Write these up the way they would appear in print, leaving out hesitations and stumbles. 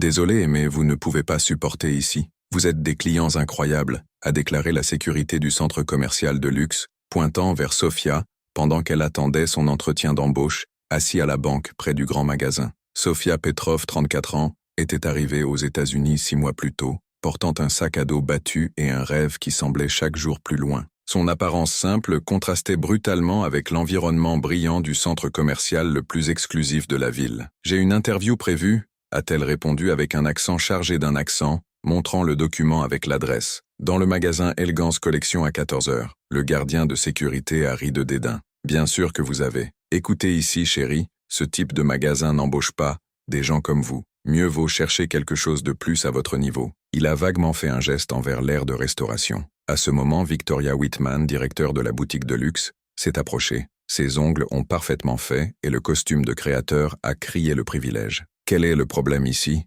Désolé, mais vous ne pouvez pas supporter ici. Vous êtes des clients incroyables, a déclaré la sécurité du centre commercial de luxe, pointant vers Sofia, pendant qu'elle attendait son entretien d'embauche, assis à la banque près du grand magasin. Sofia Petrov, 34 ans, était arrivée aux États-Unis 6 mois plus tôt, portant un sac à dos battu et un rêve qui semblait chaque jour plus loin. Son apparence simple contrastait brutalement avec l'environnement brillant du centre commercial le plus exclusif de la ville. « J'ai une interview prévue », a-t-elle répondu avec un accent chargé d'un accent, montrant le document avec l'adresse. Dans le magasin Elegance Collection à 14 heures, le gardien de sécurité a ri de dédain. « Bien sûr que vous avez. Écoutez ici, chérie, ce type de magasin n'embauche pas des gens comme vous. Mieux vaut chercher quelque chose de plus à votre niveau. » Il a vaguement fait un geste envers l'aire de restauration. À ce moment, Victoria Whitman, directeur de la boutique de luxe, s'est approchée. Ses ongles ont parfaitement fait et le costume de créateur a crié le privilège. « Quel est le problème ici ?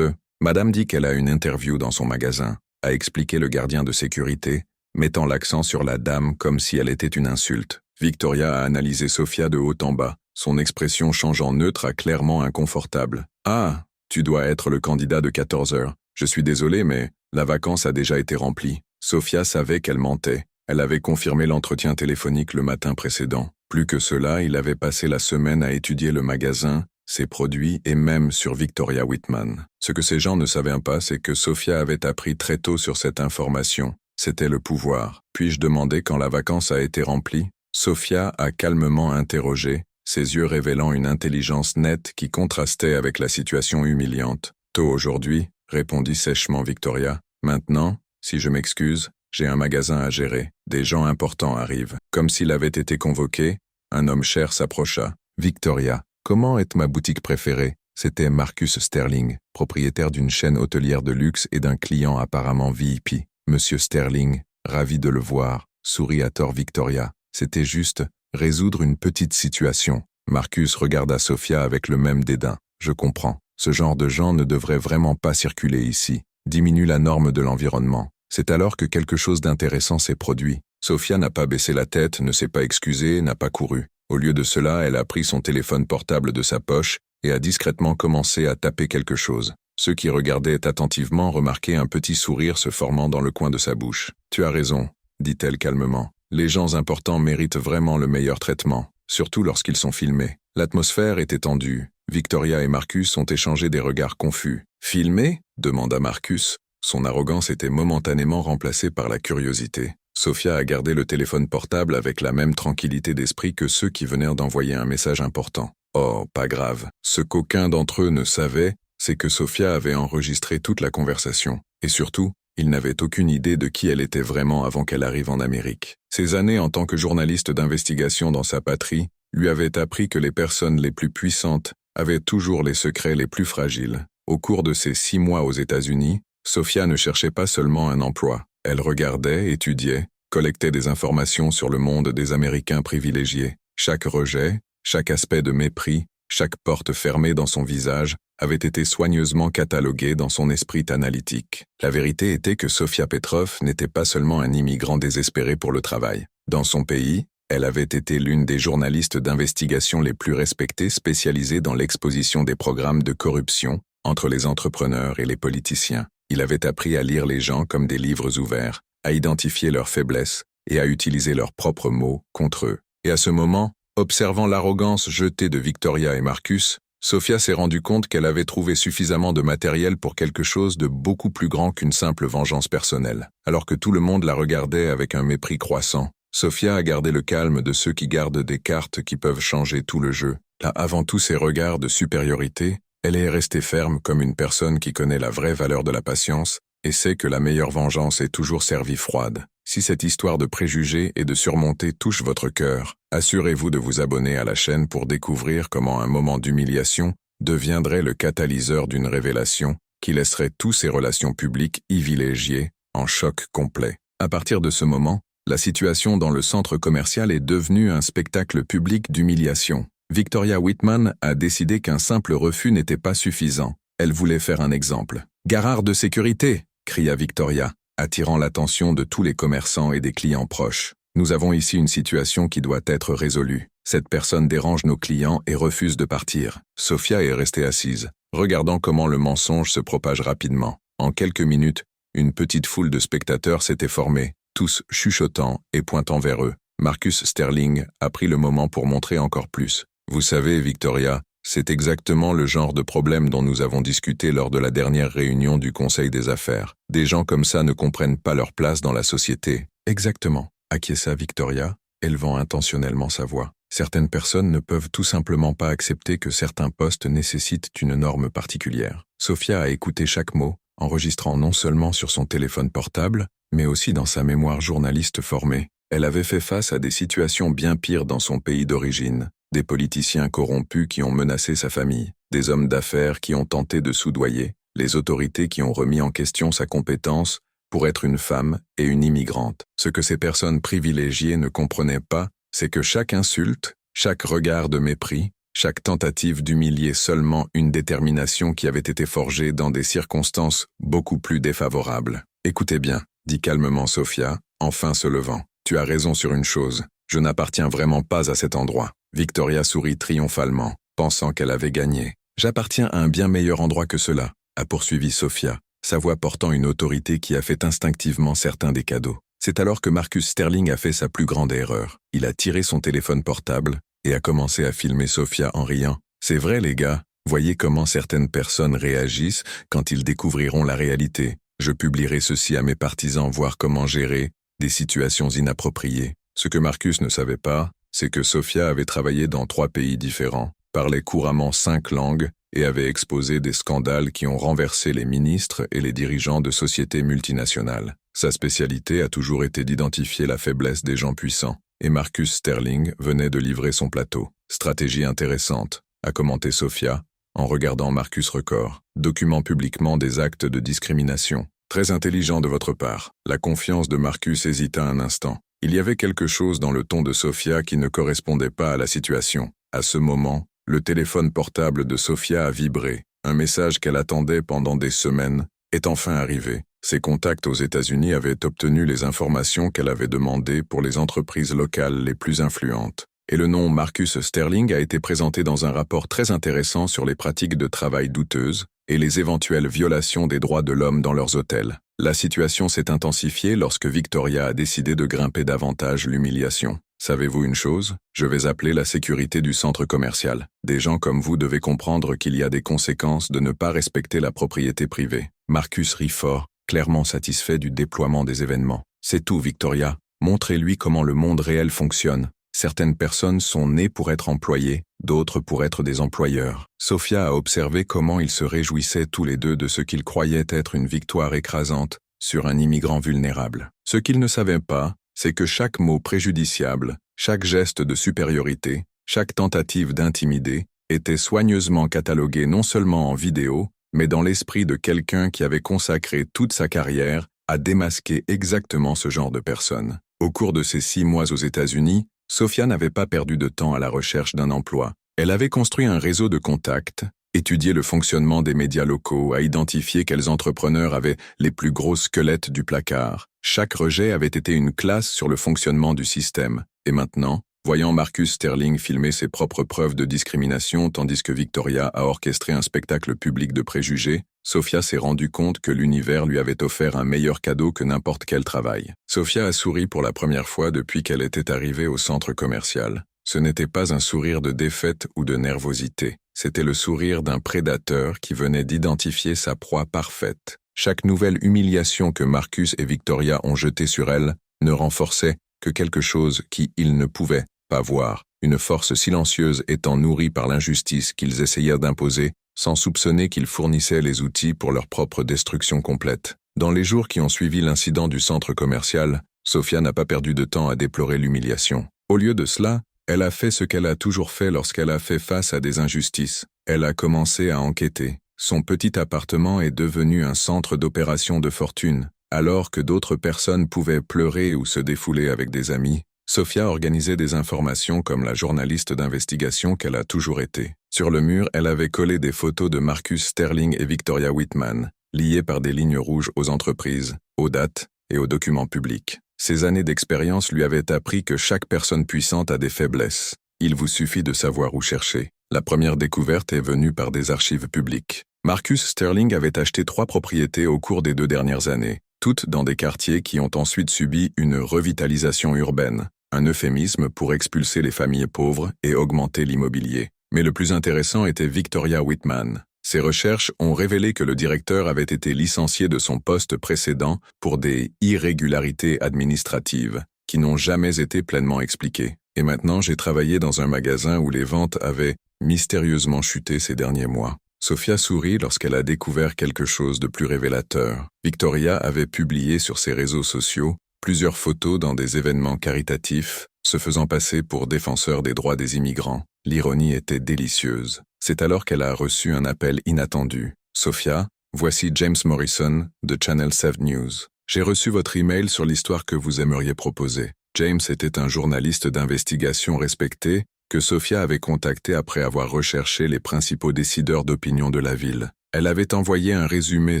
Madame dit qu'elle a une interview dans son magasin, a expliqué le gardien de sécurité, mettant l'accent sur la dame comme si elle était une insulte. Victoria a analysé Sofia de haut en bas, son expression changeant neutre à clairement inconfortable. « Ah, tu dois être le candidat de 14 heures. Je suis désolé, mais la vacance a déjà été remplie. » Sofia savait qu'elle mentait. Elle avait confirmé l'entretien téléphonique le matin précédent. Plus que cela, il avait passé la semaine à étudier le magasin, ses produits et même sur Victoria Whitman. Ce que ces gens ne savaient pas, c'est que Sofia avait appris très tôt sur cette information. C'était le pouvoir. Puis-je demander quand la vacance a été remplie ? Sofia a calmement interrogé, ses yeux révélant une intelligence nette qui contrastait avec la situation humiliante. « Tôt aujourd'hui », répondit sèchement Victoria. « Maintenant, si je m'excuse, j'ai un magasin à gérer. Des gens importants arrivent. » Comme s'il avait été convoqué, un homme cher s'approcha. « Victoria, comment est ma boutique préférée ?» C'était Marcus Sterling, propriétaire d'une chaîne hôtelière de luxe et d'un client apparemment VIP. « Monsieur Sterling, ravi de le voir », sourit à tort Victoria. « C'était juste résoudre une petite situation. » Marcus regarda Sofia avec le même dédain. « Je comprends. Ce genre de gens ne devrait vraiment pas circuler ici. Diminue la norme de l'environnement. » C'est alors que quelque chose d'intéressant s'est produit. Sofia n'a pas baissé la tête, ne s'est pas excusée, n'a pas couru. Au lieu de cela, elle a pris son téléphone portable de sa poche et a discrètement commencé à taper quelque chose. Ceux qui regardaient attentivement remarquaient un petit sourire se formant dans le coin de sa bouche. « Tu as raison », dit-elle calmement. « Les gens importants méritent vraiment le meilleur traitement, surtout lorsqu'ils sont filmés. » L'atmosphère était tendue. Victoria et Marcus ont échangé des regards confus. « Filmé ?» demanda Marcus. Son arrogance était momentanément remplacée par la curiosité. Sofia a gardé le téléphone portable avec la même tranquillité d'esprit que ceux qui venaient d'envoyer un message important. Oh, pas grave. Ce qu'aucun d'entre eux ne savait, c'est que Sofia avait enregistré toute la conversation. Et surtout, il n'avait aucune idée de qui elle était vraiment avant qu'elle arrive en Amérique. Ses années en tant que journaliste d'investigation dans sa patrie lui avaient appris que les personnes les plus puissantes avaient toujours les secrets les plus fragiles. Au cours de ses 6 mois aux États-Unis, Sofia ne cherchait pas seulement un emploi. Elle regardait, étudiait, collectait des informations sur le monde des Américains privilégiés. Chaque rejet, chaque aspect de mépris, chaque porte fermée dans son visage avait été soigneusement catalogué dans son esprit analytique. La vérité était que Sofia Petrov n'était pas seulement un immigrant désespéré pour le travail. Dans son pays, elle avait été l'une des journalistes d'investigation les plus respectées spécialisée dans l'exposition des programmes de corruption entre les entrepreneurs et les politiciens. Il avait appris à lire les gens comme des livres ouverts, à identifier leurs faiblesses et à utiliser leurs propres mots contre eux. Et à ce moment, observant l'arrogance jetée de Victoria et Marcus, Sofia s'est rendue compte qu'elle avait trouvé suffisamment de matériel pour quelque chose de beaucoup plus grand qu'une simple vengeance personnelle. Alors que tout le monde la regardait avec un mépris croissant, Sofia a gardé le calme de ceux qui gardent des cartes qui peuvent changer tout le jeu. Là, avant tous ces regards de supériorité, elle est restée ferme comme une personne qui connaît la vraie valeur de la patience et sait que la meilleure vengeance est toujours servie froide. Si cette histoire de préjugés et de surmonter touche votre cœur, assurez-vous de vous abonner à la chaîne pour découvrir comment un moment d'humiliation deviendrait le catalyseur d'une révélation qui laisserait tous ces relations publiques privilégiées en choc complet. À partir de ce moment, la situation dans le centre commercial est devenue un spectacle public d'humiliation. Victoria Whitman a décidé qu'un simple refus n'était pas suffisant. Elle voulait faire un exemple. « Garard de sécurité !» cria Victoria, attirant l'attention de tous les commerçants et des clients proches. « Nous avons ici une situation qui doit être résolue. Cette personne dérange nos clients et refuse de partir. » Sofia est restée assise. regardant comment le mensonge se propage rapidement. En quelques minutes, une petite foule de spectateurs s'était formée, tous chuchotant et pointant vers eux. Marcus Sterling a pris le moment pour montrer encore plus. Vous savez, Victoria, c'est exactement le genre de problème dont nous avons discuté lors de la dernière réunion du Conseil des affaires. Des gens comme ça ne comprennent pas leur place dans la société. Exactement, acquiesça Victoria, élevant intentionnellement sa voix. Certaines personnes ne peuvent tout simplement pas accepter que certains postes nécessitent une norme particulière. Sophia a écouté chaque mot, enregistrant non seulement sur son téléphone portable, mais aussi dans sa mémoire journaliste formée. Elle avait fait face à des situations bien pires dans son pays d'origine. Des politiciens corrompus qui ont menacé sa famille, des hommes d'affaires qui ont tenté de soudoyer, les autorités qui ont remis en question sa compétence pour être une femme et une immigrante. Ce que ces personnes privilégiées ne comprenaient pas, c'est que chaque insulte, chaque regard de mépris, chaque tentative d'humilier seulement une détermination qui avait été forgée dans des circonstances beaucoup plus défavorables. Écoutez bien, dit calmement Sophia, enfin se levant. Tu as raison sur une chose, je n'appartiens vraiment pas à cet endroit. Victoria sourit triomphalement, pensant qu'elle avait gagné. J'appartiens à un bien meilleur endroit que cela, a poursuivi Sophia, sa voix portant une autorité qui a fait instinctivement certains des cadeaux. C'est alors que Marcus Sterling a fait sa plus grande erreur. Il a tiré son téléphone portable et a commencé à filmer Sophia en riant. C'est vrai les gars, voyez comment certaines personnes réagissent quand ils découvriront la réalité. Je publierai ceci à mes partisans voir comment gérer des situations inappropriées. Ce que Marcus ne savait pas, c'est que Sophia avait travaillé dans 3 pays différents, parlait couramment 5 langues et avait exposé des scandales qui ont renversé les ministres et les dirigeants de sociétés multinationales. Sa spécialité a toujours été d'identifier la faiblesse des gens puissants, et Marcus Sterling venait de livrer son plateau. Stratégie intéressante, a commenté Sophia, en regardant Marcus Record, document publiquement des actes de discrimination. Très intelligent de votre part. La confiance de Marcus hésita un instant. Il y avait quelque chose dans le ton de Sophia qui ne correspondait pas à la situation. À ce moment, le téléphone portable de Sophia a vibré. Un message qu'elle attendait pendant des semaines est enfin arrivé. Ses contacts aux États-Unis avaient obtenu les informations qu'elle avait demandées pour les entreprises locales les plus influentes. Et le nom Marcus Sterling a été présenté dans un rapport très intéressant sur les pratiques de travail douteuses et les éventuelles violations des droits de l'homme dans leurs hôtels. La situation s'est intensifiée lorsque Victoria a décidé de grimper davantage l'humiliation. Savez-vous une chose? Je vais appeler la sécurité du centre commercial. Des gens comme vous devez comprendre qu'il y a des conséquences de ne pas respecter la propriété privée. Marcus rit fort, clairement satisfait du déploiement des événements. C'est tout, Victoria. Montrez-lui comment le monde réel fonctionne. Certaines personnes sont nées pour être employées, d'autres pour être des employeurs. Sophia a observé comment ils se réjouissaient tous les deux de ce qu'ils croyaient être une victoire écrasante sur un immigrant vulnérable. Ce qu'ils ne savaient pas, c'est que chaque mot préjudiciable, chaque geste de supériorité, chaque tentative d'intimider, était soigneusement catalogué non seulement en vidéo, mais dans l'esprit de quelqu'un qui avait consacré toute sa carrière à démasquer exactement ce genre de personnes. Au cours de ces 6 mois aux États-Unis, Sophia n'avait pas perdu de temps à la recherche d'un emploi. Elle avait construit un réseau de contacts, étudié le fonctionnement des médias locaux, a identifié quels entrepreneurs avaient les plus gros squelettes du placard. Chaque rejet avait été une classe sur le fonctionnement du système. Et maintenant, voyant Marcus Sterling filmer ses propres preuves de discrimination tandis que Victoria a orchestré un spectacle public de préjugés, Sophia s'est rendu compte que l'univers lui avait offert un meilleur cadeau que n'importe quel travail. Sophia a souri pour la première fois depuis qu'elle était arrivée au centre commercial. Ce n'était pas un sourire de défaite ou de nervosité. C'était le sourire d'un prédateur qui venait d'identifier sa proie parfaite. Chaque nouvelle humiliation que Marcus et Victoria ont jetée sur elle ne renforçait que quelque chose qu'ils ne pouvaient pas voir, une force silencieuse étant nourrie par l'injustice qu'ils essayèrent d'imposer, sans soupçonner qu'ils fournissaient les outils pour leur propre destruction complète. Dans les jours qui ont suivi l'incident du centre commercial, Sophia n'a pas perdu de temps à déplorer l'humiliation. Au lieu de cela, elle a fait ce qu'elle a toujours fait lorsqu'elle a fait face à des injustices. Elle a commencé à enquêter. Son petit appartement est devenu un centre d'opération de fortune. Alors que d'autres personnes pouvaient pleurer ou se défouler avec des amis, Sophia organisait des informations comme la journaliste d'investigation qu'elle a toujours été. Sur le mur, elle avait collé des photos de Marcus Sterling et Victoria Whitman, liées par des lignes rouges aux entreprises, aux dates et aux documents publics. Ces années d'expérience lui avaient appris que chaque personne puissante a des faiblesses. Il vous suffit de savoir où chercher. La première découverte est venue par des archives publiques. Marcus Sterling avait acheté 3 propriétés au cours des 2 dernières années, toutes dans des quartiers qui ont ensuite subi une revitalisation urbaine, un euphémisme pour expulser les familles pauvres et augmenter l'immobilier. Mais le plus intéressant était Victoria Whitman. Ses recherches ont révélé que le directeur avait été licencié de son poste précédent pour des irrégularités administratives qui n'ont jamais été pleinement expliquées. Et maintenant, j'ai travaillé dans un magasin où les ventes avaient mystérieusement chuté ces derniers mois. Sophia sourit lorsqu'elle a découvert quelque chose de plus révélateur. Victoria avait publié sur ses réseaux sociaux plusieurs photos dans des événements caritatifs, se faisant passer pour défenseur des droits des immigrants. L'ironie était délicieuse. C'est alors qu'elle a reçu un appel inattendu. « Sophia, voici James Morrison de Channel 7 News. J'ai reçu votre email sur l'histoire que vous aimeriez proposer. » James était un journaliste d'investigation respecté que Sophia avait contacté après avoir recherché les principaux décideurs d'opinion de la ville. Elle avait envoyé un résumé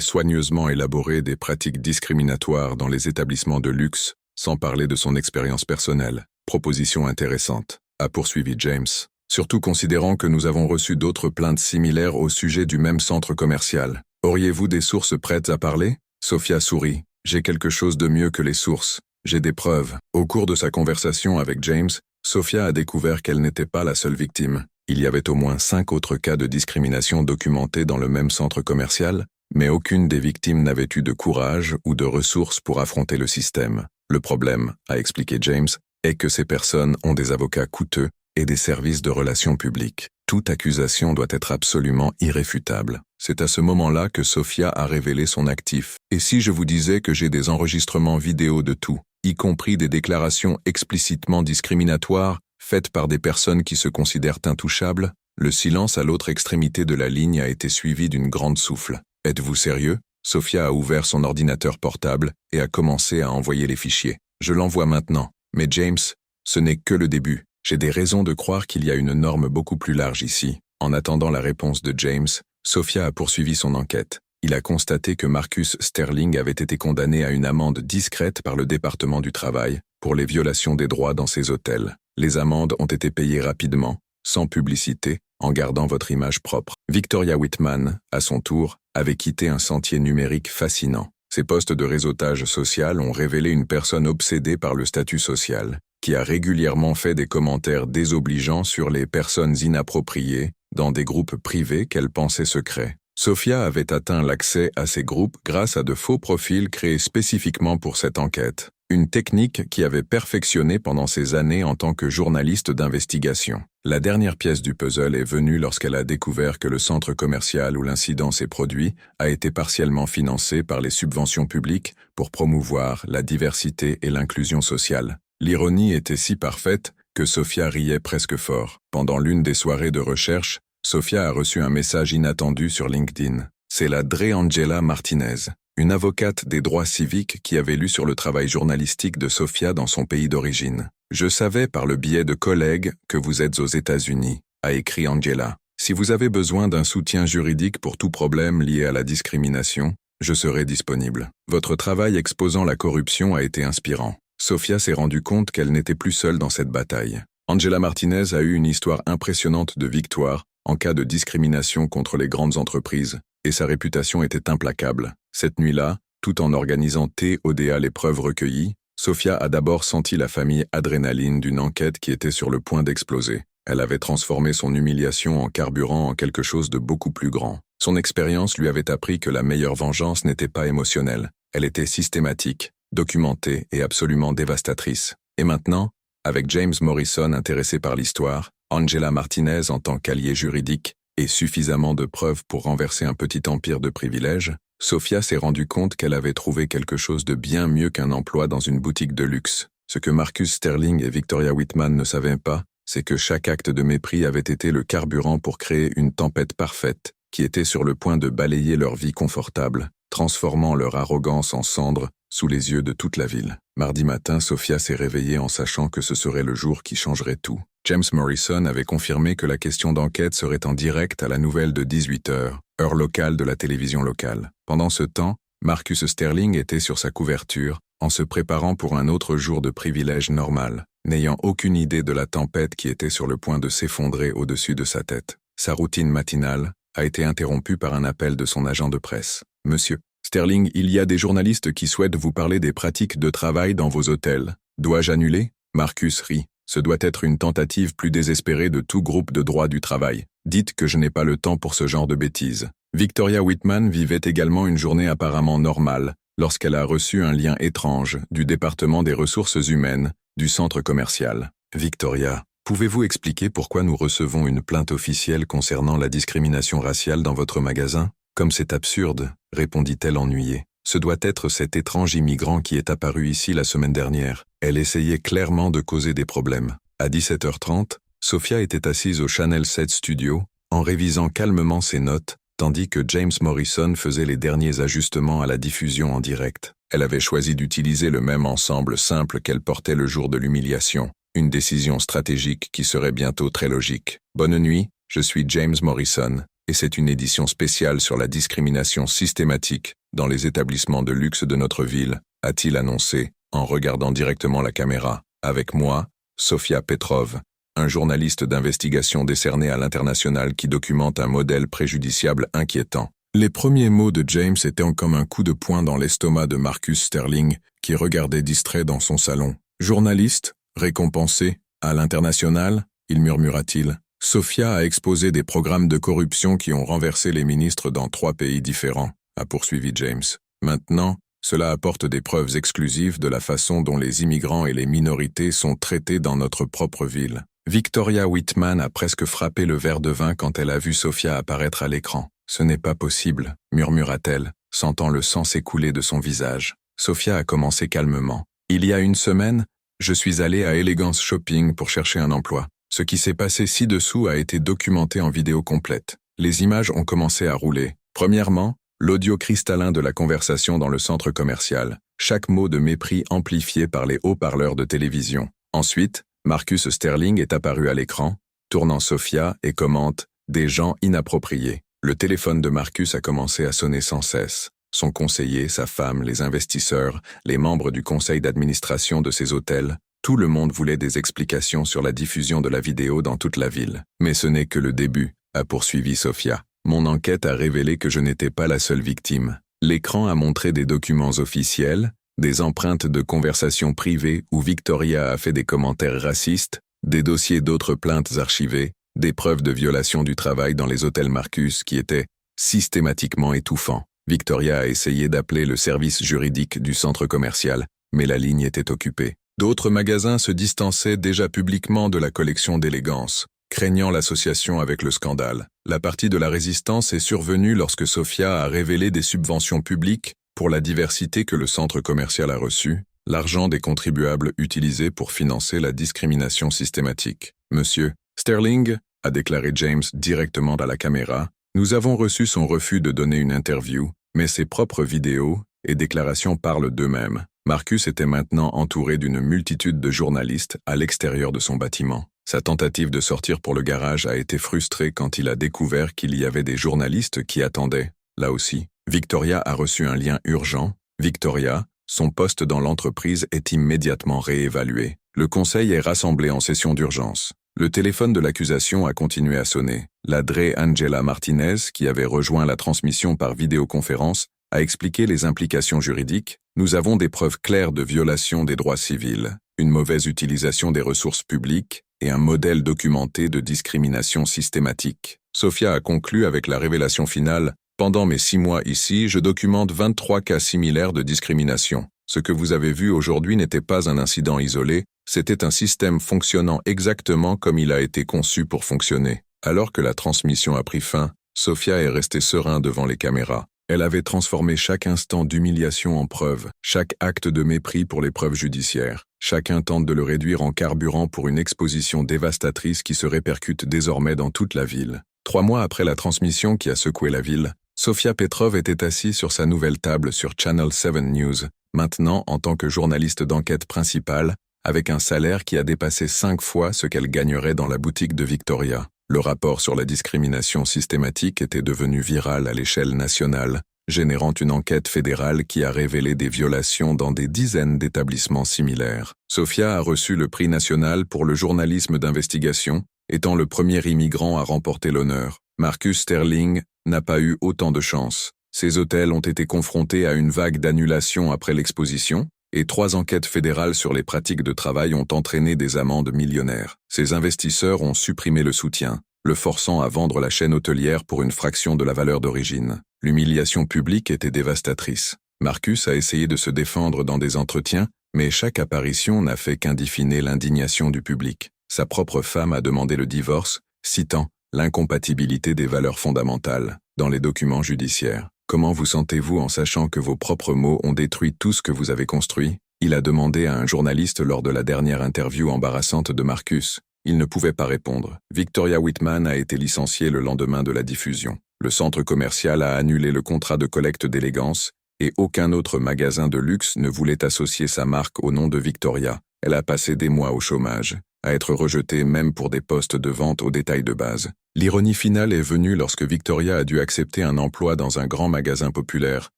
soigneusement élaboré des pratiques discriminatoires dans les établissements de luxe, sans parler de son expérience personnelle. Proposition intéressante, a poursuivi James. Surtout considérant que nous avons reçu d'autres plaintes similaires au sujet du même centre commercial. Auriez-vous des sources prêtes à parler? Sophia sourit. J'ai quelque chose de mieux que les sources. J'ai des preuves. Au cours de sa conversation avec James, Sophia a découvert qu'elle n'était pas la seule victime. Il y avait au moins 5 autres cas de discrimination documentés dans le même centre commercial, mais aucune des victimes n'avait eu de courage ou de ressources pour affronter le système. Le problème, a expliqué James, est que ces personnes ont des avocats coûteux et des services de relations publiques. Toute accusation doit être absolument irréfutable. C'est à ce moment-là que Sophia a révélé son actif. Et si je vous disais que j'ai des enregistrements vidéo de tout, y compris des déclarations explicitement discriminatoires faites par des personnes qui se considèrent intouchables? Le silence à l'autre extrémité de la ligne a été suivi d'une grande souffle. Êtes-vous sérieux? Sophia a ouvert son ordinateur portable et a commencé à envoyer les fichiers. Je l'envoie maintenant. Mais James, ce n'est que le début. J'ai des raisons de croire qu'il y a une norme beaucoup plus large ici. En attendant la réponse de James, Sophia a poursuivi son enquête. Il a constaté que Marcus Sterling avait été condamné à une amende discrète par le département du travail pour les violations des droits dans ses hôtels. Les amendes ont été payées rapidement, sans publicité, en gardant votre image propre. Victoria Whitman, à son tour, avait quitté un sentier numérique fascinant. Ses posts de réseautage social ont révélé une personne obsédée par le statut social, qui a régulièrement fait des commentaires désobligeants sur les personnes inappropriées dans des groupes privés qu'elle pensait secrets. Sophia avait atteint l'accès à ces groupes grâce à de faux profils créés spécifiquement pour cette enquête, une technique qui avait perfectionné pendant ses années en tant que journaliste d'investigation. La dernière pièce du puzzle est venue lorsqu'elle a découvert que le centre commercial où l'incident s'est produit a été partiellement financé par les subventions publiques pour promouvoir la diversité et l'inclusion sociale. L'ironie était si parfaite que Sophia riait presque fort. Pendant l'une des soirées de recherche, Sophia a reçu un message inattendu sur LinkedIn. C'est la Dre Angela Martinez, une avocate des droits civiques qui avait lu sur le travail journalistique de Sophia dans son pays d'origine. « Je savais par le biais de collègues que vous êtes aux États-Unis », a écrit Angela. « Si vous avez besoin d'un soutien juridique pour tout problème lié à la discrimination, je serai disponible. Votre travail exposant la corruption a été inspirant. » Sophia s'est rendue compte qu'elle n'était plus seule dans cette bataille. Angela Martinez a eu une histoire impressionnante de victoire en cas de discrimination contre les grandes entreprises, et sa réputation était implacable. Cette nuit-là, tout en organisant TODA les preuves recueillies, Sophia a d'abord senti la famille adrénaline d'une enquête qui était sur le point d'exploser. Elle avait transformé son humiliation en carburant en quelque chose de beaucoup plus grand. Son expérience lui avait appris que la meilleure vengeance n'était pas émotionnelle. Elle était systématique, documentée et absolument dévastatrice. Et maintenant, avec James Morrison intéressé par l'histoire, Angela Martinez en tant qu'allié juridique et suffisamment de preuves pour renverser un petit empire de privilèges, Sophia s'est rendue compte qu'elle avait trouvé quelque chose de bien mieux qu'un emploi dans une boutique de luxe. Ce que Marcus Sterling et Victoria Whitman ne savaient pas, c'est que chaque acte de mépris avait été le carburant pour créer une tempête parfaite qui était sur le point de balayer leur vie confortable, transformant leur arrogance en cendres sous les yeux de toute la ville. Mardi matin, Sophia s'est réveillée en sachant que ce serait le jour qui changerait tout. James Morrison avait confirmé que la question d'enquête serait en direct à la nouvelle de 18h, heure locale de la télévision locale. Pendant ce temps, Marcus Sterling était sur sa couverture, en se préparant pour un autre jour de privilège normal. n'ayant aucune idée de la tempête qui était sur le point de s'effondrer au-dessus de sa tête. Sa routine matinale a été interrompue par un appel de son agent de presse. « Monsieur Sterling, il y a des journalistes qui souhaitent vous parler des pratiques de travail dans vos hôtels. Dois-je annuler ?» Marcus rit. Ce doit être une tentative plus désespérée de tout groupe de droit du travail. Dites que je n'ai pas le temps pour ce genre de bêtises. Victoria Whitman vivait également une journée apparemment normale lorsqu'elle a reçu un lien étrange du département des ressources humaines du centre commercial. Victoria, pouvez-vous expliquer pourquoi nous recevons une plainte officielle concernant la discrimination raciale dans votre magasin? Comme c'est absurde, répondit-elle ennuyée. Ce doit être cet étrange immigrant qui est apparu ici la semaine dernière. Elle essayait clairement de causer des problèmes. À 17h30, Sophia était assise au Channel 7 Studio, en révisant calmement ses notes, tandis que James Morrison faisait les derniers ajustements à la diffusion en direct. Elle avait choisi d'utiliser le même ensemble simple qu'elle portait le jour de l'humiliation, une décision stratégique qui serait bientôt très logique. Bonne nuit, je suis James Morrison, et c'est une édition spéciale sur la discrimination systématique dans les établissements de luxe de notre ville, a-t-il annoncé, en regardant directement la caméra. Avec moi, Sophia Petrov, un journaliste d'investigation décerné à l'international qui documente un modèle préjudiciable inquiétant. Les premiers mots de James étaient comme un coup de poing dans l'estomac de Marcus Sterling, qui regardait distrait dans son salon. « Journaliste, récompensé, à l'international ?» il murmura-t-il. Sophia a exposé des programmes de corruption qui ont renversé les ministres dans 3 pays différents, a poursuivi James. Maintenant, cela apporte des preuves exclusives de la façon dont les immigrants et les minorités sont traités dans notre propre ville. Victoria Whitman a presque frappé le verre de vin quand elle a vu Sophia apparaître à l'écran. « Ce n'est pas possible », murmura-t-elle, sentant le sang s'écouler de son visage. Sophia a commencé calmement. « Il y a une semaine, je suis allée à Elegance Shopping pour chercher un emploi. Ce qui s'est passé ci-dessous a été documenté en vidéo complète. Les images ont commencé à rouler. Premièrement, l'audio cristallin de la conversation dans le centre commercial, chaque mot de mépris amplifié par les haut-parleurs de télévision. Ensuite, Marcus Sterling est apparu à l'écran, tournant Sophia et commente « des gens inappropriés ». Le téléphone de Marcus a commencé à sonner sans cesse. Son conseiller, sa femme, les investisseurs, les membres du conseil d'administration de ces hôtels, tout le monde voulait des explications sur la diffusion de la vidéo dans toute la ville. Mais ce n'est que le début, a poursuivi Sophia. Mon enquête a révélé que je n'étais pas la seule victime. L'écran a montré des documents officiels, des empreintes de conversations privées où Victoria a fait des commentaires racistes, des dossiers d'autres plaintes archivées, des preuves de violation du travail dans les hôtels Marcus qui étaient systématiquement étouffants. Victoria a essayé d'appeler le service juridique du centre commercial, mais la ligne était occupée. D'autres magasins se distançaient déjà publiquement de la collection d'élégance, craignant l'association avec le scandale. La partie de la résistance est survenue lorsque Sophia a révélé des subventions publiques pour la diversité que le centre commercial a reçue, l'argent des contribuables utilisé pour financer la discrimination systématique. « Monsieur Sterling », a déclaré James directement à la caméra, « nous avons reçu son refus de donner une interview, mais ses propres vidéos et déclarations parlent d'eux-mêmes. » Marcus était maintenant entouré d'une multitude de journalistes à l'extérieur de son bâtiment. Sa tentative de sortir pour le garage a été frustrée quand il a découvert qu'il y avait des journalistes qui attendaient. Là aussi, Victoria a reçu un lien urgent. Victoria, son poste dans l'entreprise est immédiatement réévalué. Le conseil est rassemblé en session d'urgence. Le téléphone de l'accusation a continué à sonner. La Dre Angela Martinez, qui avait rejoint la transmission par vidéoconférence, a expliqué les implications juridiques. Nous avons des preuves claires de violation des droits civils, une mauvaise utilisation des ressources publiques et un modèle documenté de discrimination systématique. Sophia a conclu avec la révélation finale « Pendant mes 6 mois ici, je documente 23 cas similaires de discrimination. Ce que vous avez vu aujourd'hui n'était pas un incident isolé, c'était un système fonctionnant exactement comme il a été conçu pour fonctionner. » Alors que la transmission a pris fin, Sophia est restée serein devant les caméras. Elle avait transformé chaque instant d'humiliation en preuve, chaque acte de mépris pour les preuves judiciaires. Chacun tente de le réduire en carburant pour une exposition dévastatrice qui se répercute désormais dans toute la ville. 3 mois après la transmission qui a secoué la ville, Sophia Petrov était assise sur sa nouvelle table sur Channel 7 News, maintenant en tant que journaliste d'enquête principale, avec un salaire qui a dépassé 5 fois ce qu'elle gagnerait dans la boutique de Victoria. Le rapport sur la discrimination systématique était devenu viral à l'échelle nationale, générant une enquête fédérale qui a révélé des violations dans des dizaines d'établissements similaires. Sophia a reçu le prix national pour le journalisme d'investigation, étant le premier immigrant à remporter l'honneur. Marcus Sterling n'a pas eu autant de chance. Ses hôtels ont été confrontés à une vague d'annulations après l'exposition, et 3 enquêtes fédérales sur les pratiques de travail ont entraîné des amendes millionnaires. Ses investisseurs ont supprimé le soutien, le forçant à vendre la chaîne hôtelière pour une fraction de la valeur d'origine. L'humiliation publique était dévastatrice. Marcus a essayé de se défendre dans des entretiens, mais chaque apparition n'a fait qu'indigner l'indignation du public. Sa propre femme a demandé le divorce, citant l'incompatibilité des valeurs fondamentales dans les documents judiciaires. Comment vous sentez-vous en sachant que vos propres mots ont détruit tout ce que vous avez construit? Il a demandé à un journaliste lors de la dernière interview embarrassante de Marcus. Il ne pouvait pas répondre. Victoria Whitman a été licenciée le lendemain de la diffusion. Le centre commercial a annulé le contrat de collecte d'élégance et aucun autre magasin de luxe ne voulait associer sa marque au nom de Victoria. Elle a passé des mois au chômage, à être rejetée même pour des postes de vente au détail de base. L'ironie finale est venue lorsque Victoria a dû accepter un emploi dans un grand magasin populaire,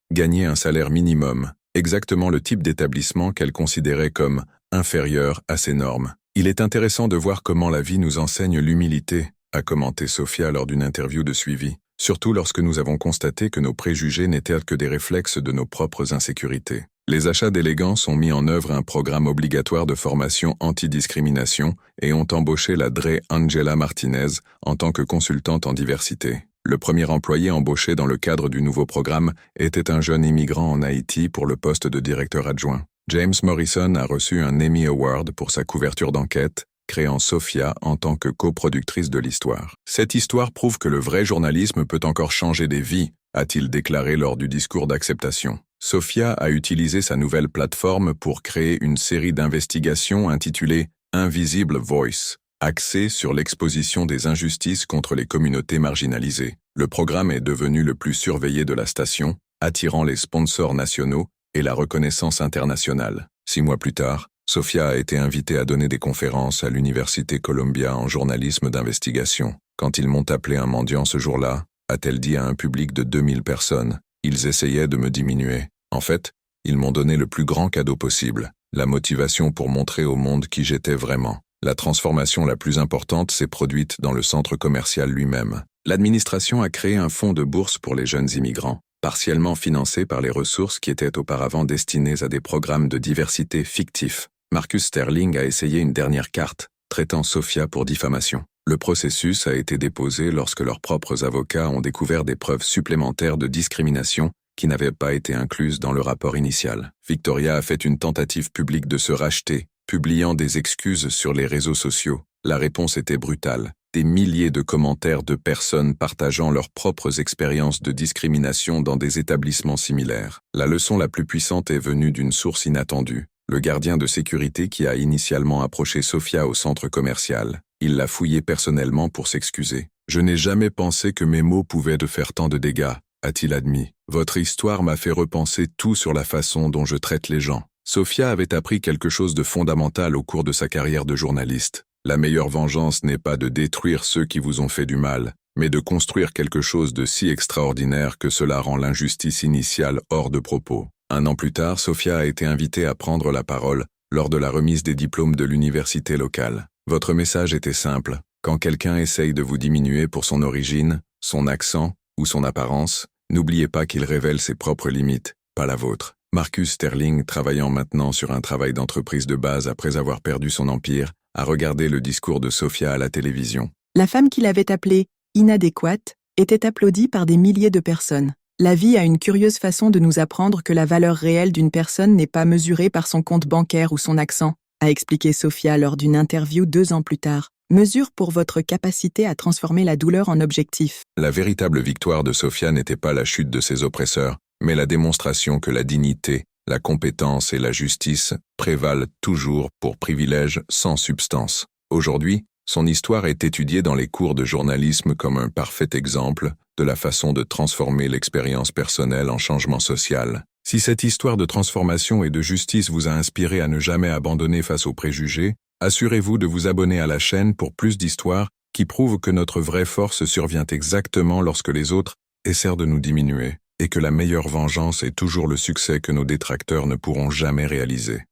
gagner un salaire minimum, exactement le type d'établissement qu'elle considérait comme inférieur à ses normes. Il est intéressant de voir comment la vie nous enseigne l'humilité, a commenté Sophia lors d'une interview de suivi, surtout lorsque nous avons constaté que nos préjugés n'étaient que des réflexes de nos propres insécurités. Les achats d'élégance ont mis en œuvre un programme obligatoire de formation anti-discrimination et ont embauché la Dre Angela Martinez en tant que consultante en diversité. Le premier employé embauché dans le cadre du nouveau programme était un jeune immigrant en Haïti pour le poste de directeur adjoint. James Morrison a reçu un Emmy Award pour sa couverture d'enquête, créant Sophia en tant que coproductrice de l'histoire. Cette histoire prouve que le vrai journalisme peut encore changer des vies, a-t-il déclaré lors du discours d'acceptation. Sophia a utilisé sa nouvelle plateforme pour créer une série d'investigations intitulée Invisible Voice, axée sur l'exposition des injustices contre les communautés marginalisées. Le programme est devenu le plus surveillé de la station, attirant les sponsors nationaux et la reconnaissance internationale. 6 mois plus tard, Sophia a été invitée à donner des conférences à l'Université Columbia en journalisme d'investigation. Quand ils m'ont appelé un mendiant ce jour-là, a-t-elle dit à un public de 2000 personnes, ils essayaient de me diminuer. En fait, ils m'ont donné le plus grand cadeau possible, la motivation pour montrer au monde qui j'étais vraiment. La transformation la plus importante s'est produite dans le centre commercial lui-même. L'administration a créé un fonds de bourse pour les jeunes immigrants, partiellement financé par les ressources qui étaient auparavant destinées à des programmes de diversité fictifs. Marcus Sterling a essayé une dernière carte, traitant Sophia pour diffamation. Le processus a été déposé lorsque leurs propres avocats ont découvert des preuves supplémentaires de discrimination qui n'avaient pas été incluses dans le rapport initial. Victoria a fait une tentative publique de se racheter, publiant des excuses sur les réseaux sociaux. La réponse était brutale. Des milliers de commentaires de personnes partageant leurs propres expériences de discrimination dans des établissements similaires. La leçon la plus puissante est venue d'une source inattendue, le gardien de sécurité qui a initialement approché Sophia au centre commercial. Il l'a fouillée personnellement pour s'excuser. « Je n'ai jamais pensé que mes mots pouvaient te faire tant de dégâts », a-t-il admis. « Votre histoire m'a fait repenser tout sur la façon dont je traite les gens. » Sophia avait appris quelque chose de fondamental au cours de sa carrière de journaliste. La meilleure vengeance n'est pas de détruire ceux qui vous ont fait du mal, mais de construire quelque chose de si extraordinaire que cela rend l'injustice initiale hors de propos. 1 an plus tard, Sophia a été invitée à prendre la parole lors de la remise des diplômes de l'université locale. Votre message était simple. Quand quelqu'un essaye de vous diminuer pour son origine, son accent ou son apparence, n'oubliez pas qu'il révèle ses propres limites, pas la vôtre. Marcus Sterling, travaillant maintenant sur un travail d'entreprise de base après avoir perdu son empire, a regardé le discours de Sophia à la télévision. La femme qu'il avait appelée inadéquate était applaudie par des milliers de personnes. La vie a une curieuse façon de nous apprendre que la valeur réelle d'une personne n'est pas mesurée par son compte bancaire ou son accent, a expliqué Sophia lors d'une interview 2 ans plus tard. Mesure pour votre capacité à transformer la douleur en objectif. La véritable victoire de Sophia n'était pas la chute de ses oppresseurs, mais la démonstration que la dignité, la compétence et la justice prévalent toujours pour privilèges sans substance. Aujourd'hui, son histoire est étudiée dans les cours de journalisme comme un parfait exemple de la façon de transformer l'expérience personnelle en changement social. Si cette histoire de transformation et de justice vous a inspiré à ne jamais abandonner face aux préjugés, assurez-vous de vous abonner à la chaîne pour plus d'histoires qui prouvent que notre vraie force survient exactement lorsque les autres essaient de nous diminuer. et que la meilleure vengeance est toujours le succès que nos détracteurs ne pourront jamais réaliser.